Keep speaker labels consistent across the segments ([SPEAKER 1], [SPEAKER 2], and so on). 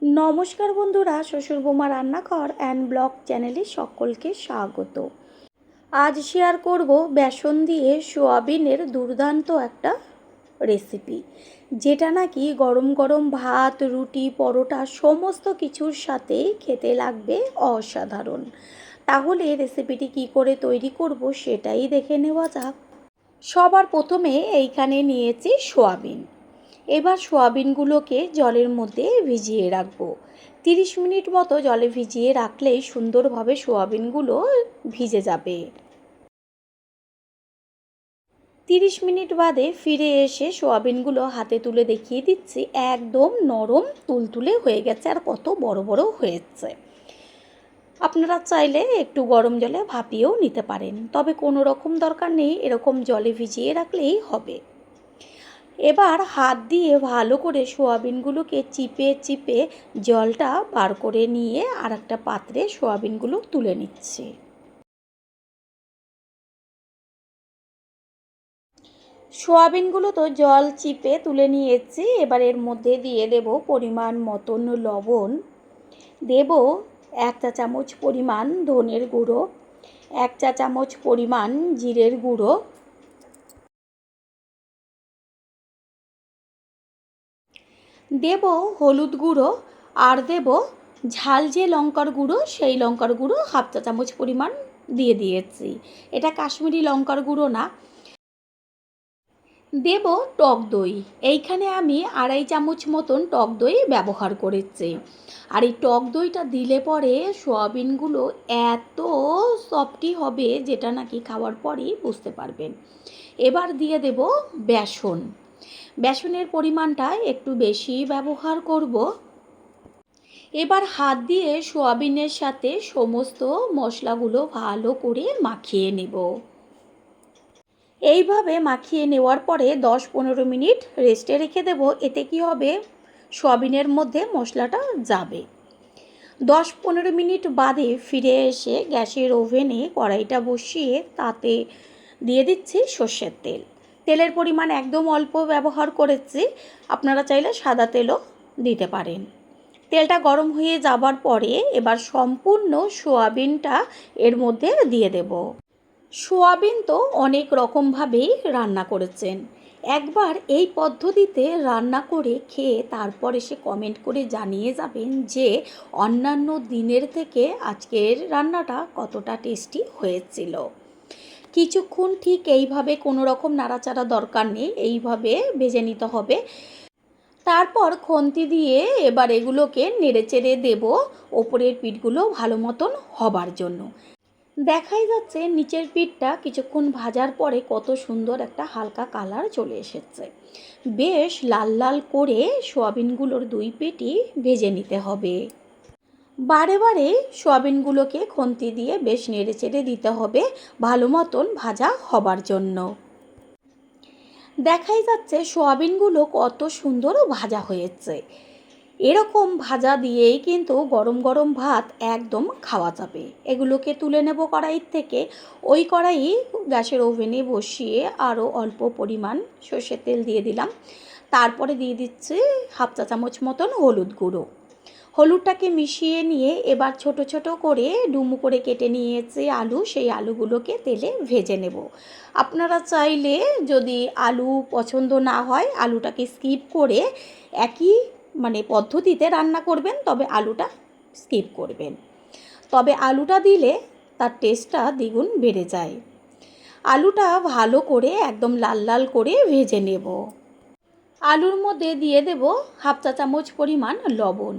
[SPEAKER 1] নমস্কার বন্ধুরা, শ্বশুর বৌমা রান্নাঘর অ্যান্ড ব্লগ চ্যানেলে সকলকে স্বাগত। আজ শেয়ার করব বেসন দিয়ে সোয়াবিনের দুর্দান্ত একটা রেসিপি, যেটা নাকি গরম গরম ভাত, রুটি, পরোটা সমস্ত কিছুর সাথেই খেতে লাগবে অসাধারণ। তাহলে রেসিপিটি কি করে তৈরি করব সেটাই দেখে নেওয়া যাক। সবার প্রথমে এইখানে নিয়েছি সোয়াবিন। এবার সোয়াবিনগুলোকে জলের মধ্যে ভিজিয়ে রাখবো। 30 মিনিট মতো জলে ভিজিয়ে রাখলেই সুন্দরভাবে সোয়াবিনগুলো ভিজে যাবে। 30 মিনিট বাদে ফিরে এসে সোয়াবিনগুলো হাতে তুলে দেখিয়ে দিচ্ছি, একদম নরম তুলতুলে হয়ে গেছে আর কত বড় বড় হয়েছে। আপনারা চাইলে একটু গরম জলে ভাপিয়েও নিতে পারেন, তবে কোনো রকম দরকার নেই, এরকম জলে ভিজিয়ে রাখলেই হবে। এবার হাত দিয়ে ভালো করে সোয়াবিনগুলোকে চিপে চিপে জলটা বার করে নিয়ে আর একটা পাত্রে সোয়াবিনগুলো তুলে নিচ্ছি। সোয়াবিনগুলো তো জল চিপে তুলে নিয়েছি। এবার এর মধ্যে দিয়ে দেব পরিমাণ মতন লবণ, দেব 1 চা চামচ পরিমাণ ধনের গুঁড়ো, 1 চা চামচ পরিমাণ জিরের গুঁড়ো, দেব হলুদ গুঁড়ো, আর দেব ঝাল যে লঙ্কার গুঁড়ো সেই লঙ্কার গুঁড়ো 1/2 চা চামচ পরিমাণ দিয়ে দিয়েছি। এটা কাশ্মীরি লঙ্কার গুঁড়ো না। দেব টক দই। এইখানে আমি 2.5 চামচ মতন টক দই ব্যবহার করেছি। আর এই টক দইটা দিলে পরে সোয়াবিনগুলো এত সফটি হবে যেটা নাকি খাওয়ার পরেই বুঝতে পারবেন। এবার দিয়ে দেব বেসন। বেসনের পরিমাণটা একটু বেশি ব্যবহার করব। এবার হাত দিয়ে সোয়াবিনের সাথে সমস্ত মশলাগুলো ভালো করে মাখিয়ে নেব। এইভাবে মাখিয়ে নেওয়ার পরে 10-15 মিনিট রেস্টে রেখে দেব। এতে কি হবে, সোয়াবিনের মধ্যে মশলাটা যাবে। 10-15 মিনিট বাদে ফিরে এসে গ্যাসের ওভেনে কড়াইটা বসিয়ে তাতে দিয়ে দিচ্ছি সর্ষের তেল। তেলের পরিমাণ একদম অল্প ব্যবহার করেছি, আপনারা চাইলে সাদা তেলও দিতে পারেন। তেলটা গরম হয়ে যাবার পরে এবার সম্পূর্ণ সোয়াবিনটা এর মধ্যে দিয়ে দেব। সোয়াবিন তো অনেক রকমভাবেই রান্না করেছেন, একবার এই পদ্ধতিতে রান্না করে খেয়ে তারপর এসে কমেন্ট করে জানিয়ে যাবেন যে অন্যান্য দিনের থেকে আজকের রান্নাটা কতটা টেস্টি হয়েছিল। কিছুক্ষণ ঠিক এইভাবে কোনো রকম নাড়াচাড়া দরকার নেই, এইভাবে ভেজে নিতে হবে। তারপর খুন্তি দিয়ে এবার এগুলোকে নেড়েচেড়ে দেব ওপরের পিঠগুলো ভালো মতন হবার জন্য। দেখাই যাচ্ছে নিচের পিঠটা কিছুক্ষণ ভাজার পরে কত সুন্দর একটা হালকা কালার চলে এসেছে। বেশ লাল লাল করে সোয়াবিনগুলোর দুই পিঠই ভেজে নিতে হবে। বারে বারে সোয়াবিনগুলোকে খুন্তি দিয়ে বেশ নেড়েচেড়ে দিতে হবে ভালো মতন ভাজা হবার জন্য। দেখাই যাচ্ছে সোয়াবিনগুলো কত সুন্দর ভাজা হয়েছে। এরকম ভাজা দিয়েই কিন্তু গরম গরম ভাত একদম খাওয়া যাবে। এগুলোকে তুলে নেব কড়াইয়ের থেকে। ওই কড়াই গ্যাসের ওভেনে বসিয়ে আরও অল্প পরিমাণ সর্ষের তেল দিয়ে দিলাম। তারপরে দিয়ে দিচ্ছি 1/2 চা চামচ মতন হলুদ গুঁড়ো। হলুদটাকে মিশিয়ে নিয়ে এবার ছোট ছোট করে ডুমো করে কেটে নিয়েছি আলু, সেই আলুগুলোকে তেলে ভেজে নেব। আপনারা চাইলে যদি আলু পছন্দ না হয় আলুটাকে স্কিপ করে একই পদ্ধতিতে রান্না করবেন, তবে আলুটা স্কিপ করবেন। তবে আলুটা দিলে তার টেস্টটা দ্বিগুণ বেড়ে যায়। আলুটা ভালো করে একদম লাল লাল করে ভেজে নেব। আলুর মধ্যে দিয়ে দেব 1/2 চা চামচ পরিমাণ লবণ।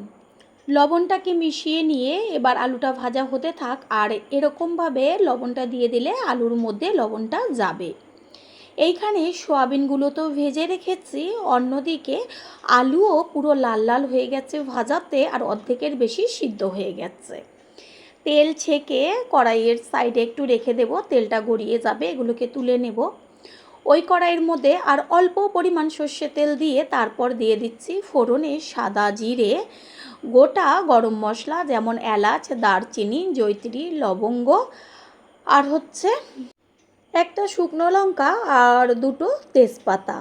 [SPEAKER 1] লবণটাকে মিশিয়ে নিয়ে এবার আলুটা ভাজা হতে থাক, আর এরকমভাবে লবণটা দিয়ে দিলে আলুর মধ্যে লবণটা যাবে। এইখানে সোয়াবিনগুলো তো ভেজে রেখেছি, অন্যদিকে আলুও পুরো লাল লাল হয়ে গেছে ভাজাতে, আর অর্ধেকের বেশি সিদ্ধ হয়ে গেছে। তেল ছেঁকে কড়াইয়ের সাইডে একটু রেখে দেব, তেলটা গড়িয়ে যাবে, এগুলোকে তুলে নেব। ওই কড়াইয়ের মধ্যে আর অল্প পরিমাণ সর্ষে তেল দিয়ে তারপর দিয়ে দিচ্ছি ফোড়নে সাদা জিরে, গোটা গরম মশলা যেমন এলাচ, দারচিনি, জয়িত্রী, লবঙ্গ, আর একটা শুকনো লঙ্কা আর 2টো তেজপাতা।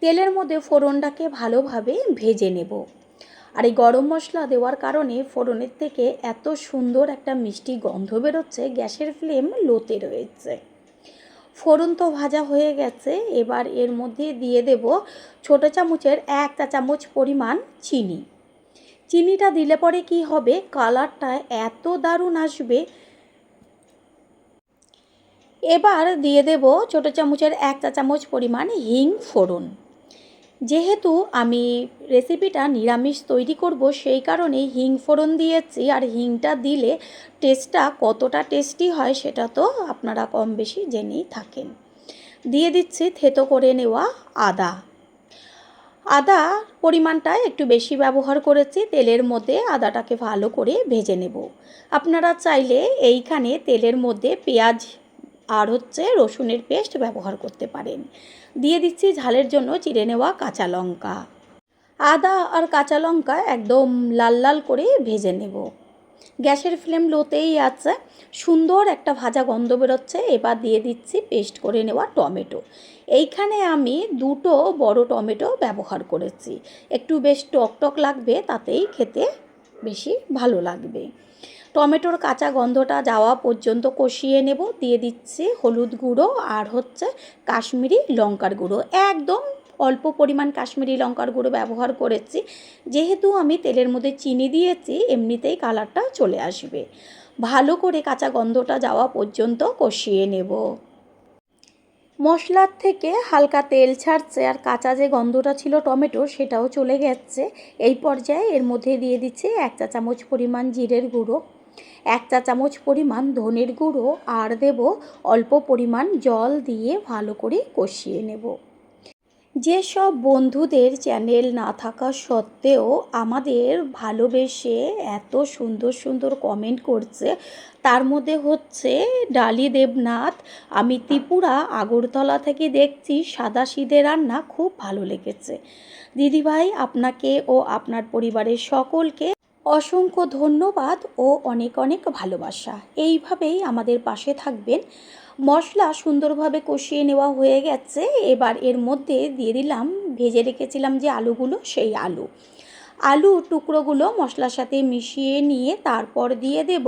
[SPEAKER 1] তেলের মধ্যে ফোড়নটাকে ভালোভাবে ভেজে নেব। আর এই গরম মশলা দেওয়ার কারণে ফোড়নের থেকে এত সুন্দর একটা মিষ্টি গন্ধ বেরোচ্ছে। গ্যাসের ফ্লেম লোতে রয়েছে। ফোড়ন তো ভাজা হয়ে গেছে। এবার এর মধ্যে দিয়ে দেব ছোটো চামচের 1 চা চামচ পরিমাণ চিনি। চিনিটা দিলে পরে কি হবে, কালারটা এত দারুণ আসবে। এবার দিয়ে দেব ছোটো চামচের 1 চা চামচ পরিমাণ হিং ফোড়ন। যেহেতু আমি রেসিপিটা নিরামিষ তৈরি করব, সেই কারণে হিং ফোড়ন দিয়েছি। আর হিংটা দিলে টেস্টটা কতটা টেস্টি হয় সেটা তো আপনারা কম বেশি জেনেই থাকেন। দিয়ে দিচ্ছি থেতো করে নেওয়া আদা। আদা পরিমাণটা একটু বেশি ব্যবহার করেছি। তেলের মধ্যে আদাটাকে ভালো করে ভেজে নেব। আপনারা চাইলে এইখানে তেলের মধ্যে পেঁয়াজ আর রসুনের পেস্ট ব্যবহার করতে পারেন। দিয়ে দিচ্ছি ঝালের জন্য চিড়ে নেওয়া কাঁচা লঙ্কা। আদা আর কাঁচা লঙ্কা একদম লাল লাল করে ভেজে নেব। গ্যাসের ফ্লেম লোতেই আছে। সুন্দর একটা ভাজা গন্ধ বেরোচ্ছে। এবার দিয়ে দিচ্ছি পেস্ট করে নেওয়া টমেটো। এইখানে আমি 2টো বড় টমেটো ব্যবহার করেছি। একটু বেশ টক টক লাগবে, তাতেই খেতে বেশি ভালো লাগবে। টমেটোর কাঁচা গন্ধটা যাওয়া পর্যন্ত কষিয়ে নেব। দিয়ে দিচ্ছি হলুদ গুঁড়ো আর কাশ্মীরি লঙ্কার গুঁড়ো। একদম অল্প পরিমাণ কাশ্মীরি লঙ্কার গুঁড়ো ব্যবহার করেছি। যেহেতু আমি তেলের মধ্যে চিনি দিয়েছি, এমনিতেই কালারটা চলে আসবে। ভালো করে কাঁচা গন্ধটা যাওয়া পর্যন্ত কষিয়ে নেব। মশলার থেকে হালকা তেল ছাড়ছে আর কাঁচা যে গন্ধটা ছিল টমেটো সেটাও চলে গেছে। এই পর্যায়ে এর মধ্যে দিয়ে দিচ্ছি 1 চা চামচ পরিমাণ জিরের গুঁড়ো, 1 চা চামচ পরিমাণ ধনের গুঁড়ো আর দেব অল্প পরিমাণ জল দিয়ে ভালো করে কষিয়ে নেব। যেসব বন্ধুদের চ্যানেল না থাকা সত্ত্বেও আমাদের ভালোবেসে এত সুন্দর সুন্দর কমেন্ট করছে, তার মধ্যে ডালি দেবনাথ। আমি ত্রিপুরা আগরতলা থেকে দেখছি, সাদাসিধে রান্না খুব ভালো লেগেছে। দিদিভাই, আপনাকে ও আপনার পরিবারের সকলকে অসংখ্য ধন্যবাদ ও অনেক অনেক ভালোবাসা। এইভাবেই আমাদের পাশে থাকবেন। মশলা সুন্দরভাবে কষিয়ে নেওয়া হয়ে গেছে। এবার এর মধ্যে দিয়ে দিলাম ভেজে রেখেছিলাম যে আলুগুলো, সেই আলু টুকরোগুলো মশলার সাথে মিশিয়ে নিয়ে তারপর দিয়ে দেব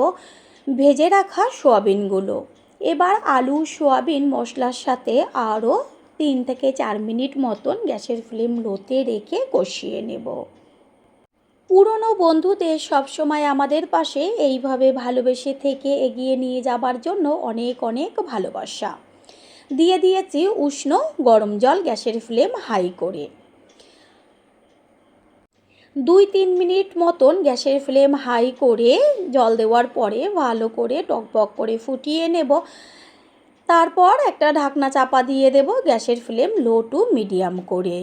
[SPEAKER 1] ভেজে রাখা সোয়াবিনগুলো। এবার আলু সোয়াবিন মশলার সাথে আরও 3 থেকে 4 মিনিট মতন গ্যাসের ফ্লেম লোতে রেখে কষিয়ে নেব। পুরনো বন্ধুদের সবসময় আমাদের পাশে এইভাবে ভালোবেসে থেকে এগিয়ে নিয়ে যাবার জন্য অনেক অনেক ভালোবাসা। দিয়ে দিয়েছি উষ্ণ গরম জল গ্যাসের ফ্লেম হাই করে। 2-3 মিনিট মতন গ্যাসের ফ্লেম হাই করে জল দেওয়ার পরে ভালো করে টকবক করে ফুটিয়ে নেব। তারপর একটা ঢাকনা চাপা দিয়ে দেব গ্যাসের ফ্লেম লো টু মিডিয়াম করে।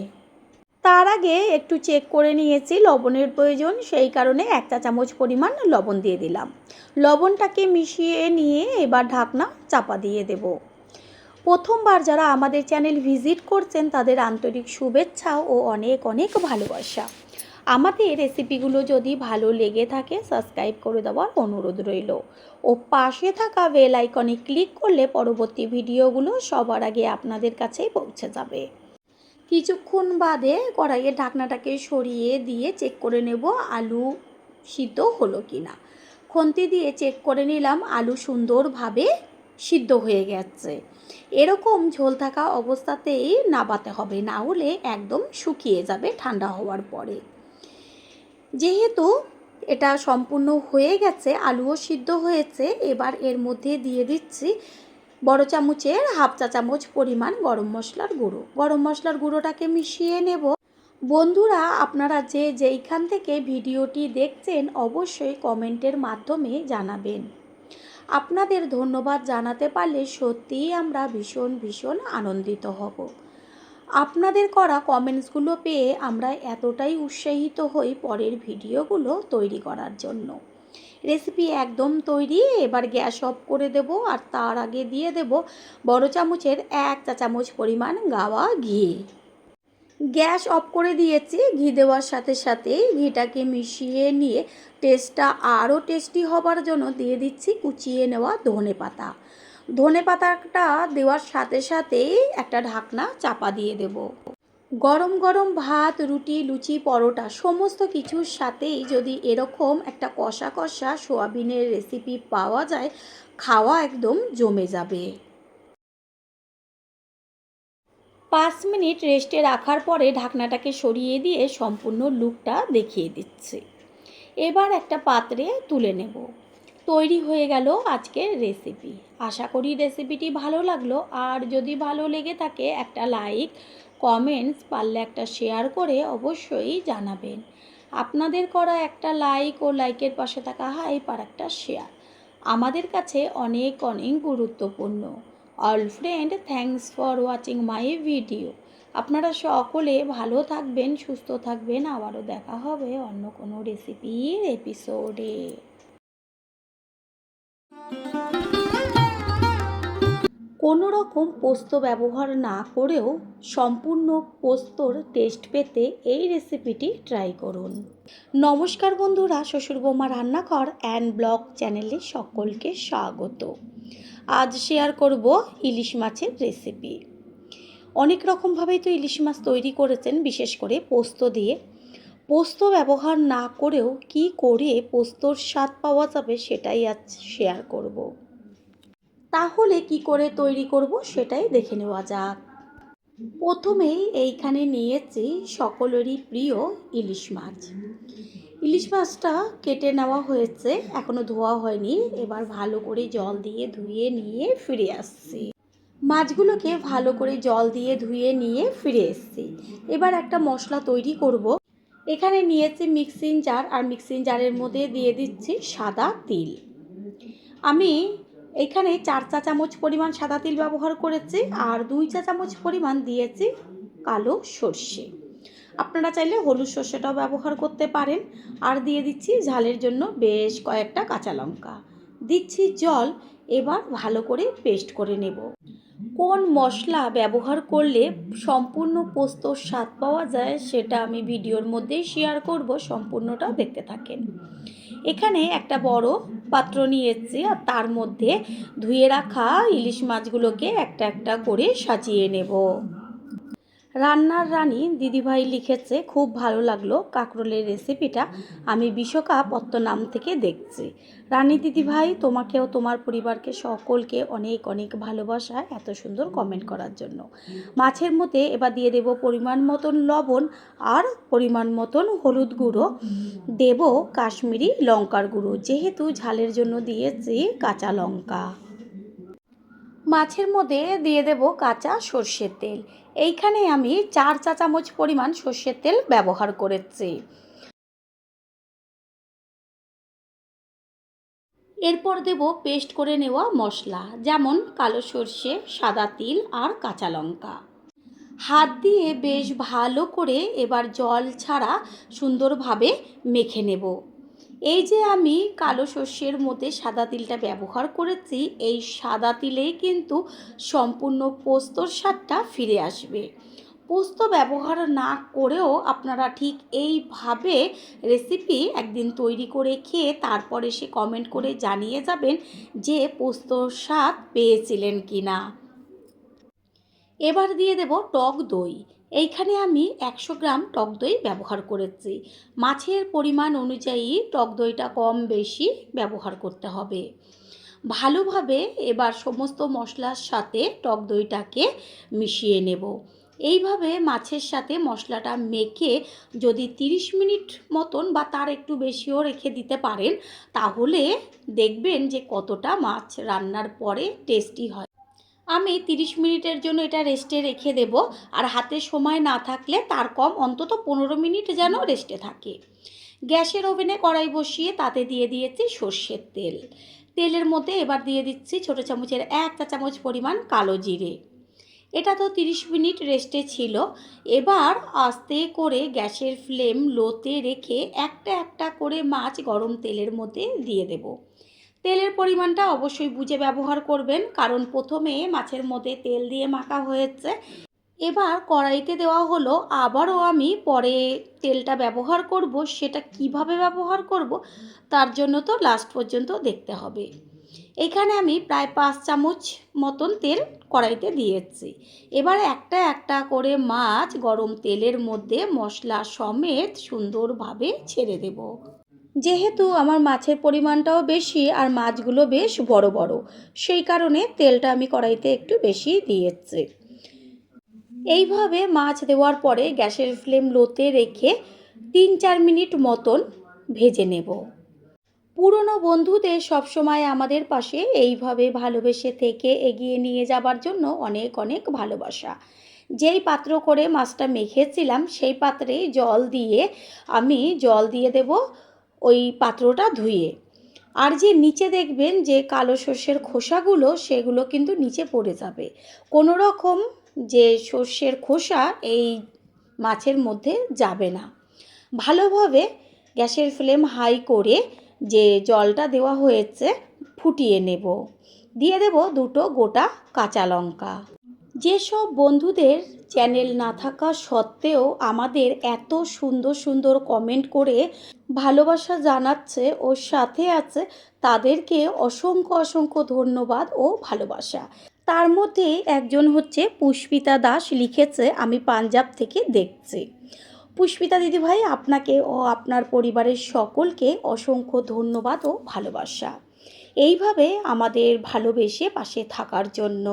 [SPEAKER 1] তার আগে একটু চেক করে নিয়েছি লবণের প্রয়োজন, সেই কারণে 1 চা চামচ পরিমাণ লবণ দিয়ে দিলাম। লবণটাকে মিশিয়ে নিয়ে এবার ঢাকনা চাপা দিয়ে দেব। প্রথমবার যারা আমাদের চ্যানেল ভিজিট করছেন তাদের আন্তরিক শুভেচ্ছা ও অনেক অনেক ভালোবাসা। আমাদের রেসিপিগুলো যদি ভালো লেগে থাকে সাবস্ক্রাইব করে দেওয়ার অনুরোধ রইল ও পাশে থাকা বেল আইকনে ক্লিক করলে পরবর্তী ভিডিওগুলো সবার আগে আপনাদের কাছেই পৌঁছে যাবে। কিছুক্ষণ বাদে কড়াইয়ের ঢাকনাটাকে সরিয়ে দিয়ে চেক করে নেব আলু সিদ্ধ হলো কি না। খুন্তি দিয়ে চেক করে নিলাম আলু সুন্দরভাবে সিদ্ধ হয়ে গেছে। এরকম ঝোল থাকা অবস্থাতেই নাবাতে হবে, না হলে একদম শুকিয়ে যাবে ঠান্ডা হওয়ার পরে। যেহেতু এটা সম্পূর্ণ হয়ে গেছে, আলুও সিদ্ধ হয়েছে, এবার এর মধ্যে দিয়ে দিচ্ছি বড় চামচের 1/2 চা চামচ পরিমাণ গরম মশলার গুঁড়ো। গরম মশলার গুঁড়োটাকে মিশিয়ে নেব। বন্ধুরা, আপনারা যেইখান থেকে ভিডিওটি দেখছেন অবশ্যই কমেন্টের মাধ্যমে জানাবেন। আপনাদের ধন্যবাদ জানাতে পারলে সত্যিই আমরা ভীষণ ভীষণ আনন্দিত হব। আপনাদের করা কমেন্টসগুলো পেয়ে আমরা এতটাই উৎসাহিত হই পরের ভিডিওগুলো তৈরি করার জন্য। রেসিপি একদম তৈরি। এবার গ্যাস অফ করে দেব আর তার আগে দিয়ে দেব বড় চামচের 1 চা চামচ পরিমাণ গাওয়া ঘি। গ্যাস অফ করে দিয়েছি। ঘি দেওয়ার সাথে সাথে ঘিটাকে মিশিয়ে নিয়ে টেস্টটা আরও টেস্টি হবার জন্য দিয়ে দিচ্ছি কুচিয়ে নেওয়া ধনেপাতা। ধনেপাতাটা দেওয়ার সাথে সাথেই একটা ঢাকনা চাপা দিয়ে দেব। গরম গরম ভাত, রুটি, লুচি, পরোটা সমস্ত কিছুর সাথেই যদি এরকম একটা কষা কষা সোয়াবিনের রেসিপি পাওয়া যায়, খাওয়া একদম জমে যাবে। 5 মিনিট রেস্টে রাখার পরে ঢাকনাটাকে সরিয়ে দিয়ে সম্পূর্ণ লুকটা দেখিয়ে দিচ্ছি। এবার একটা পাত্রে তুলে নেব। তৈরি হয়ে গেল আজকের রেসিপি। আশা করি রেসিপিটি ভালো লাগলো, আর যদি ভালো লেগে থাকে একটা লাইক, কমেন্টস, পারলে একটা শেয়ার করে অবশ্যই জানাবেন। আপনাদের করা একটা লাইক ও লাইকের পাশে থাকা হাইপ আর একটা শেয়ার আমাদের কাছে অনেক অনেক গুরুত্বপূর্ণ। All friend, thanks for watching my video. আপনারা সকলে ভালো থাকবেন, সুস্থ থাকবেন। আবারও দেখা হবে অন্য কোনো রেসিপির এপিসোডে। কোনো রকম পোস্ত ব্যবহার না করেও সম্পূর্ণ পোস্তর টেস্ট পেতে এই রেসিপিটি ট্রাই করুন। নমস্কার বন্ধুরা, শ্বশুর বৌমা রান্নাঘর অ্যান্ড ব্লগ চ্যানেলে সকলকে স্বাগত। আজ শেয়ার করব ইলিশ মাছের রেসিপি। অনেক রকমভাবেই তো ইলিশ মাছ তৈরি করেছেন, বিশেষ করে পোস্ত দিয়ে। পোস্ত ব্যবহার না করেও কি করে পোস্তর স্বাদ পাওয়া যাবে সেটাই আজ শেয়ার করব। তাহলে কি করে তৈরি করব সেটাই দেখে নেওয়া যাক। প্রথমেই এইখানে নিয়েছি সকলেরই প্রিয় ইলিশ মাছ। ইলিশ মাছটা কেটে নেওয়া হয়েছে, এখনও ধোয়া হয়নি। এবার ভালো করে জল দিয়ে ধুয়ে নিয়ে ফিরে আসছি। মাছগুলোকে ভালো করে জল দিয়ে ধুয়ে নিয়ে ফিরে এসছি। এবার একটা মশলা তৈরি করব। এখানে নিয়েছি মিক্সিং জার, আর মিক্সিং জারের মধ্যে দিয়ে দিচ্ছি সাদা তিল। আমি এখানে 4 চা চামচ পরিমাণ সাদা তিল ব্যবহার করেছি, আর 2 চা চামচ পরিমাণ দিয়েছি কালো সর্ষে। আপনারা চাইলে হলুদ সর্ষেটাও ব্যবহার করতে পারেন। আর দিয়ে দিচ্ছি ঝালের জন্য বেশ কয়েকটা কাঁচা লঙ্কা, দিচ্ছি জল। এবার ভালো করে পেস্ট করে নেব। কোন মশলা ব্যবহার করলে সম্পূর্ণ পোস্তর স্বাদ পাওয়া যায় সেটা আমি ভিডিওর মধ্যেই শেয়ার করব, সম্পূর্ণটা দেখতে থাকেন। এখানে একটা বড় পাত্র নিয়েছি, আর তার মধ্যে ধুয়ে রাখা ইলিশ মাছগুলোকে একটা একটা করে সাজিয়ে নেব। রান্নার রানী দিদিভাই লিখেছে, খুব ভালো লাগলো কাঁকরোলের রেসিপিটা, আমি বিশ্বকাপ নাম থেকে দেখছি। রানী দিদিভাই, তোমাকেও তোমার পরিবারকে সকলকে অনেক অনেক ভালোবাসা এত সুন্দর কমেন্ট করার জন্য। মাছের মধ্যে এবার দিয়ে দেব পরিমাণ মতন লবণ, আর পরিমাণ মতন হলুদ গুঁড়ো, দেব কাশ্মীরি লঙ্কার গুঁড়ো, যেহেতু ঝালের জন্য দিয়েছি কাঁচা লঙ্কা। মাছের মধ্যে দিয়ে দেব কাঁচা সর্ষের তেল। এইখানে আমি 4 চা চামচ পরিমাণ সর্ষের তেল ব্যবহার করেছি। এরপর দেব পেস্ট করে নেওয়া মশলা, যেমন কালো সর্ষে, সাদা তিল আর কাঁচা লঙ্কা। হাত দিয়ে বেশ ভালো করে এবার জল ছাড়া সুন্দরভাবে মেখে নেব। এই যে আমি কালো সর্ষের মধ্যে সাদা তিলটা ব্যবহার করেছি, এই সাদা তিলেই কিন্তু সম্পূর্ণ পোস্তর স্বাদটা ফিরে আসবে। পোস্ত ব্যবহার না করেও আপনারা ঠিক এইভাবে রেসিপি একদিন তৈরি করে খেয়ে তারপর এসে কমেন্ট করে জানিয়ে যাবেন যে পোস্তর স্বাদ পেয়েছিলেন কি না। এবার দিয়ে দেব টক দই। এইখানে আমি 100 গ্রাম টক দই ব্যবহার করেছি। মাছের পরিমাণ অনুযায়ী টক দইটা কম বেশি ব্যবহার করতে হবে। ভালোভাবে এবার সমস্ত মশলার সাথে টক দইটাকে মিশিয়ে নেব। এইভাবে মাছের সাথে মশলাটা মেখে যদি 30 মিনিট মতন বা তার একটু বেশিও রেখে দিতে পারেন, তাহলে দেখবেন যে কতটা মাছ রান্নার পরে টেস্টি হয়। আমি 30 মিনিটের জন্য এটা রেস্টে রেখে দেব, আর হাতে সময় না থাকলে তার কম অন্তত 15 মিনিট যেন রেস্টে থাকে। গ্যাসের ওভেনে কড়াই বসিয়ে তাতে দিয়ে দিয়েছি সর্ষের তেল। তেলের মধ্যে এবার দিয়ে দিচ্ছি ছোটো চামচের 1 চা চামচ পরিমাণ কালো জিরে। এটা তো 30 মিনিট রেস্টে ছিল। এবার আস্তে করে গ্যাসের ফ্লেম লোতে রেখে একটা একটা করে মাছ গরম তেলের মধ্যে দিয়ে দেব। তেলের পরিমাণটা অবশ্যই বুঝে ব্যবহার করবেন, কারণ প্রথমে মাছের মধ্যে তেল দিয়ে মাখা হয়েছে। এবার কড়াইতে দেওয়া হলো, আবারও আমি পরে তেলটা ব্যবহার করব, সেটা কিভাবে ব্যবহার করব তার জন্য তো লাস্ট পর্যন্ত দেখতে হবে। এখানে আমি প্রায় 5 চামচ মতন তেল কড়াইতে দিয়েছি। এবার একটা একটা করে মাছ গরম তেলের মধ্যে মশলা সমেত সুন্দরভাবে ছেড়ে দেব। যেহেতু আমার মাছের পরিমাণটাও বেশি আর মাছগুলো বেশ বড় বড়, সেই কারণে তেলটা আমি কড়াইতে একটু বেশি দিয়েছি। এইভাবে মাছ দেওয়ার পরে গ্যাসের ফ্লেম লোতে রেখে 3-4 মিনিট মতন ভেজে নেব। পুরনো বন্ধুদের সবসময় আমাদের পাশে এইভাবে ভালোবেসে থেকে এগিয়ে নিয়ে যাবার জন্য অনেক অনেক ভালোবাসা। যেই পাত্র করে মাছটা মেখেছিলাম সেই পাত্রেই আমি জল দিয়ে দেব ওই পাত্রটা ধুয়ে। আর যে নিচে দেখবেন যে কালো সর্ষের খোসাগুলো, সেগুলো কিন্তু নিচে পড়ে যাবে। কোনো রকম যে সর্ষের খোসা এই মাছের মধ্যে যাবে না। ভালোভাবে গ্যাসের ফ্লেম হাই করে যে জলটা দেওয়া হয়েছে ফুটিয়ে নেব। দিয়ে দেব 2টো গোটা কাঁচা লঙ্কা। যেসব বন্ধুদের চ্যানেল না থাকা সত্ত্বেও আমাদের এত সুন্দর সুন্দর কমেন্ট করে ভালোবাসা জানাচ্ছে ও সাথে আছে, তাদেরকে অসংখ্য অসংখ্য ধন্যবাদ ও ভালোবাসা। তার মধ্যে একজন হচ্ছে পুষ্পিতা দাস, লিখেছে আমি পাঞ্জাব থেকে দেখছি। পুষ্পিতা দিদিভাই, আপনাকে ও আপনার পরিবারের সকলকে অসংখ্য ধন্যবাদ ও ভালোবাসা এইভাবে আমাদের ভালোবেসে পাশে থাকার জন্য।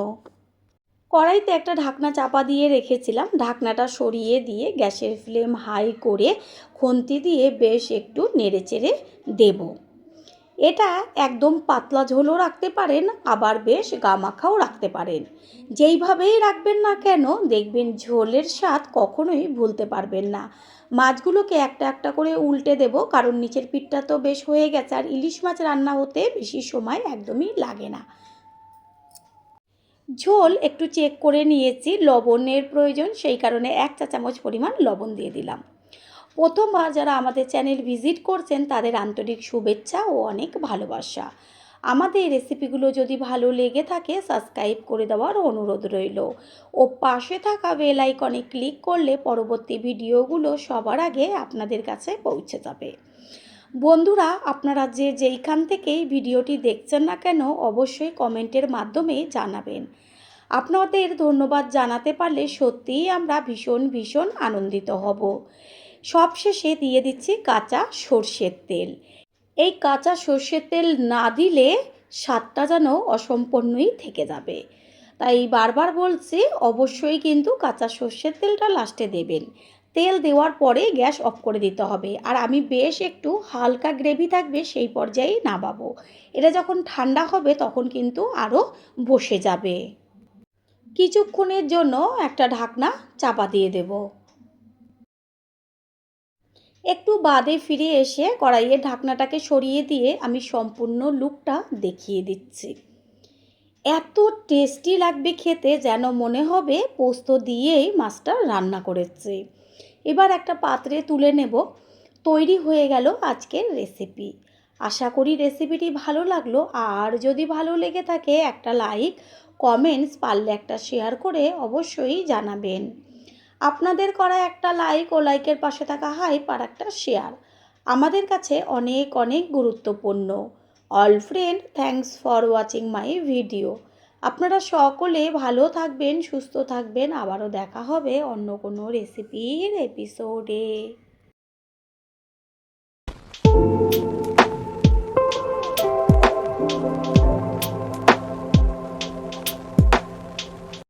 [SPEAKER 1] কড়াইতে একটা ঢাকনা চাপা দিয়ে রেখেছিলাম, ঢাকনাটা সরিয়ে দিয়ে গ্যাসের ফ্লেম হাই করে খুন্তি দিয়ে বেশ একটু নেড়েচেড়ে দেব। এটা একদম পাতলা ঝোলও রাখতে পারেন, আবার বেশ গামাখাও রাখতে পারেন। যেইভাবেই রাখবেন না কেন দেখবেন ঝোলের স্বাদ কখনোই ভুলতে পারবেন না। মাছগুলোকে একটা একটা করে উল্টে দেব, কারণ নিচের পিঠটা তো বেশ হয়ে গেছে, আর ইলিশ মাছ রান্না হতে বেশি সময় একদমই লাগে না। ঝোল একটু চেক করে নিয়েছি, লবণের প্রয়োজন, সেই কারণে 1 চা চামচ পরিমাণ লবণ দিয়ে দিলাম। প্রথমবার যারা আমাদের চ্যানেল ভিজিট করছেন তাদের আন্তরিক শুভেচ্ছা ও অনেক ভালোবাসা। আমাদের রেসিপিগুলো যদি ভালো লেগে থাকে সাবস্ক্রাইব করে দেওয়ার অনুরোধ রইল ও পাশে থাকা বেল আইকনে ক্লিক করলে পরবর্তী ভিডিওগুলো সবার আগে আপনাদের কাছে পৌঁছে যাবে। বন্ধুরা, আপনারা যেইখান থেকেই ভিডিওটি দেখছেন না কেন অবশ্যই কমেন্টের মাধ্যমে জানাবেন। আপনাদের ধন্যবাদ জানাতে পারলে সত্যিই আমরা ভীষণ ভীষণ আনন্দিত হব। সবশেষে দিয়ে দিচ্ছি কাঁচা সর্ষের তেল। এই কাঁচা সর্ষের তেল না দিলে স্বাদটা যেন অসম্পূর্ণই থেকে যাবে। তাই বারবার বলছি, অবশ্যই কিন্তু কাঁচা সর্ষের তেলটা লাস্টে দেবেন। তেল দেওয়ার পরে গ্যাস অফ করে দিতে হবে। আর আমি বেশ একটু হালকা গ্রেভি থাকবে সেই পর্যায়ে নামাবো। এটা যখন ঠান্ডা হবে তখন কিন্তু আরও বসে যাবে। কিছুক্ষণের জন্য একটা ঢাকনা চাপা দিয়ে দেব। একটু বাদে ফিরে এসে কড়াইয়ের ঢাকনাটাকে সরিয়ে দিয়ে আমি সম্পূর্ণ লুকটা দেখিয়ে দিচ্ছি। এত টেস্টি লাগবে খেতে, যেন মনে হবে পোস্ত দিয়েই মাছটা রান্না করেছে। এবার একটা পাত্রে তুলে নেব। তৈরি হয়ে গেল আজকের রেসিপি। আশা করি রেসিপিটি ভালো লাগলো, আর যদি ভালো লেগে থাকে একটা লাইক, কমেন্টস, পারলে একটা শেয়ার করে অবশ্যই জানাবেন। আপনাদের করা একটা লাইক ও লাইকের পাশে থাকা হাইপ আর একটা শেয়ার আমাদের কাছে অনেক অনেক গুরুত্বপূর্ণ। All friend, thanks for watching my video. আপনারা সকলে ভালো থাকবেন, সুস্থ থাকবেন। আবারও দেখা হবে অন্য কোনো রেসিপির এপিসোডে।